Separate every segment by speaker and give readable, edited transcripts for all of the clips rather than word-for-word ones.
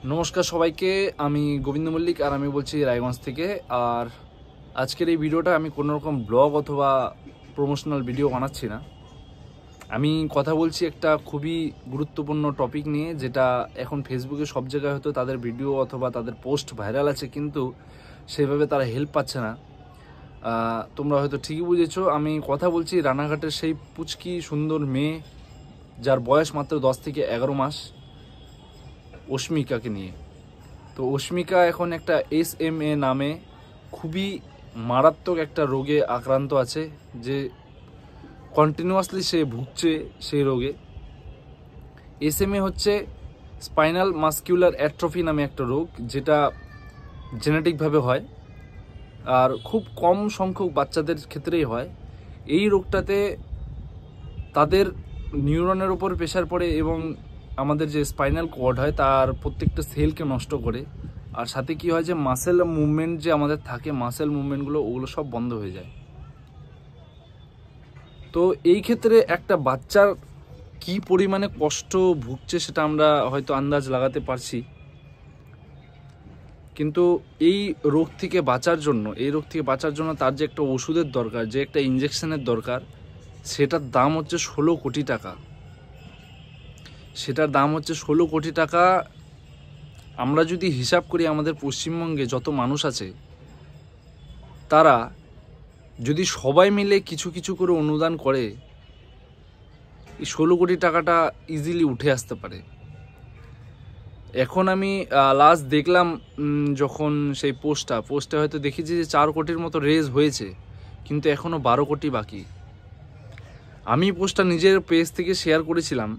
Speaker 1: নমস্কার সবাইকে, আমি গোবিন্দ মল্লিক আর আমি বলছি রায়গঞ্জ থেকে। আর আজকের এই ভিডিওটা আমি কোনো রকম ব্লগ অথবা প্রমোশনাল ভিডিও বানাচ্ছি না। আমি কথা বলছি একটা খুবই গুরুত্বপূর্ণ টপিক নিয়ে, যেটা এখন ফেসবুকে সব জায়গায় হয়তো তাদের ভিডিও অথবা তাদের পোস্ট ভাইরাল আছে, কিন্তু সেভাবে তারা হেল্প পাচ্ছে না। তোমরা হয়তো ঠিকই বুঝেছো, আমি কথা বলছি রানাঘাটের সেই পুচকি সুন্দর মেয়ে যার বয়স মাত্র 10 থেকে 11 মাস, অস্মিকাকে নিয়ে। তো অস্মিকা এখন একটা SMA নামে খুবই মারাত্মক একটা রোগে আক্রান্ত আছে, যে কন্টিনিউয়াসলি সে ভুগছে সেই রোগে। SMA হচ্ছে স্পাইনাল মাসকিউলার অ্যাট্রফি নামে একটা রোগ, যেটা জেনেটিকভাবে হয় আর খুব কম সংখ্যক বাচ্চাদের ক্ষেত্রেই হয়। এই রোগটাতে তাদের নিউরনের উপর প্রেশার পড়ে এবং আমাদের যে স্পাইনাল কর্ড হয় তার প্রত্যেকটা সেলকে নষ্ট করে। আর সাথে কি হয় যে মাসেল মুভমেন্ট যে আমাদের থাকে, মাসেল মুভমেন্টগুলো ওগুলো সব বন্ধ হয়ে যায়। তো এই ক্ষেত্রে একটা বাচ্চার কি পরিমাণে কষ্ট ভুগছে সেটা আমরা হয়তো আন্দাজ লাগাতে পারছি। কিন্তু এই রোগ থেকে বাঁচার জন্য তার যে একটা ওষুধের দরকার, যে একটা ইঞ্জেকশনের দরকার, সেটার দাম হচ্ছে 16 কোটি টাকা। সেটার দাম হচ্ছে 16 কোটি টাকা। আমরা যদি হিসাব করি আমাদের পশ্চিমবঙ্গে যত মানুষ আছে, তারা যদি সবাই মিলে কিছু কিছু করে অনুদান করে, এই 16 কোটি টাকাটা ইজিলি উঠে আসতে পারে। এখন আমি লাস্ট দেখলাম যখন সেই পোস্টে হয়তো দেখেছি যে 4 কোটির মতো রেজ হয়েছে, কিন্তু এখনও 12 কোটি বাকি। আমি পোস্টটা নিজের পেজ থেকে শেয়ার করেছিলাম,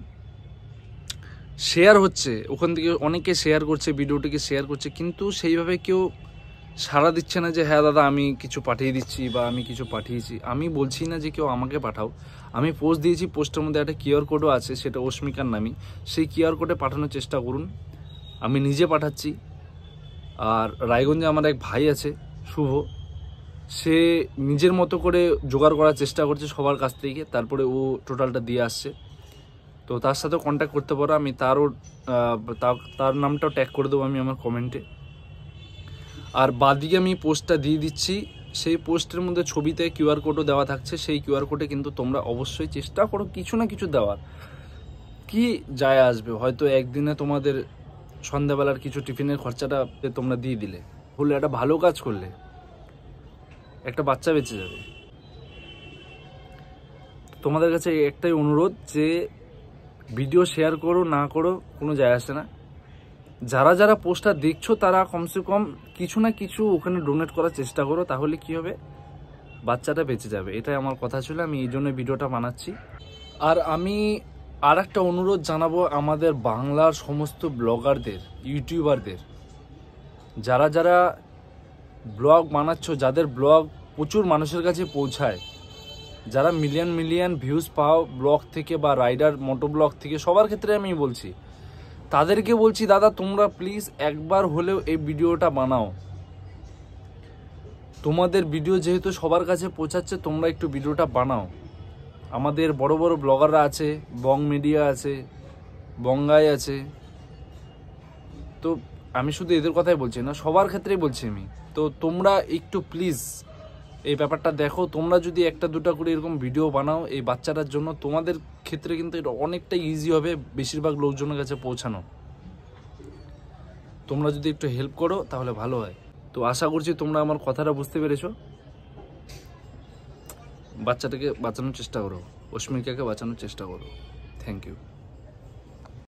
Speaker 1: শেয়ার হচ্ছে, ওখান থেকে অনেকে শেয়ার করছে, ভিডিওটিকে শেয়ার করছে, কিন্তু সেইভাবে কেউ সাড়া দিচ্ছে না যে হ্যাঁ দাদা আমি কিছু পাঠিয়ে দিচ্ছি বা আমি কিছু পাঠিয়েছি। আমি বলছি না যে কেউ আমাকে পাঠাও, আমি পোস্ট দিয়েছি, পোস্টের মধ্যে একটা QR কোডও আছে, সেটা অস্মিকার নামই। সেই QR কোডে পাঠানোর চেষ্টা করুন, আমি নিজে পাঠাচ্ছি। আর রায়গঞ্জে আমার এক ভাই আছে শুভ, সে নিজের মতো করে জোগাড় করার চেষ্টা করছে সবার কাছ থেকে, তারপরে ও টোটালটা দিয়ে আসছে। তো তার সাথেও কন্ট্যাক্ট করতে পারো, আমি তার নামটাও ট্যাগ করে দেবো আমি আমার কমেন্টে। আর বাদিকে আমি পোস্টটা দিয়ে দিচ্ছি, সেই পোস্টের মধ্যে ছবিতে QR কোডও দেওয়া থাকছে। সেই QR কোডে কিন্তু তোমরা অবশ্যই চেষ্টা করো কিছু না কিছু দেওয়ার। কি যায় আসবে, হয়তো একদিনে তোমাদের সন্ধ্যাবেলার কিছু টিফিনের খরচাটা তোমরা দিয়ে দিলে, হলে একটা ভালো কাজ করলে, একটা বাচ্চা বেঁচে যাবে। তোমাদের কাছে একটাই অনুরোধ, যে ভিডিও শেয়ার করো না করো কোনো যায় আসে না, যারা যারা পোস্টটা দেখছো তারা কমসে কম কিছু না কিছু ওখানে ডোনেট করার চেষ্টা করো, তাহলে কি হবে, বাচ্চাটা বেঁচে যাবে। এটাই আমার কথা ছিল, আমি এই জন্য ভিডিওটা বানাচ্ছি। আর আমি আর একটা অনুরোধ জানাবো আমাদের বাংলার সমস্ত ব্লগারদের, ইউটিউবারদের, যারা যারা ব্লগ বানাচ্ছ, যাদের ব্লগ প্রচুর মানুষের কাছে পৌঁছায়, যারা মিলিয়ন মিলিয়ন ভিউজ পাও ব্লগ থেকে বা রাইডার মোটো ব্লগ থেকে, সবার ক্ষেত্রে আমি বলছি, তাদেরকে বলছি দাদা তোমরা প্লিজ একবার হলেও এই ভিডিওটা বানাও। তোমাদের ভিডিও যেহেতু সবার কাছে পৌঁছাচ্ছে, তোমরা একটু ভিডিওটা বানাও। আমাদের বড় বড় ব্লগাররা আছে, বং মিডিয়া আছে, বঙ্গাই আছে, তো আমি শুধু এদের কথাই বলছি না, সবার ক্ষেত্রেই বলছি আমি। তো তোমরা একটু প্লিজ এই ব্যাপারটা দেখো। তোমরা যদি একটা দুটা করে এরকম ভিডিও বানাও এই বাচ্চাটার জন্য, তোমাদের ক্ষেত্রে কিন্তু এটা অনেকটা ইজি হবে বেশিরভাগ লোকজনের কাছে পৌঁছানো। তোমরা যদি একটু হেল্প করো তাহলে ভালো হয়। তো আশা করছি তোমরা আমার কথাটা বুঝতে পেরেছো। বাচ্চাটাকে বাঁচানোর চেষ্টা করো, অস্মিকাকে বাঁচানোর চেষ্টা করো। Thank you.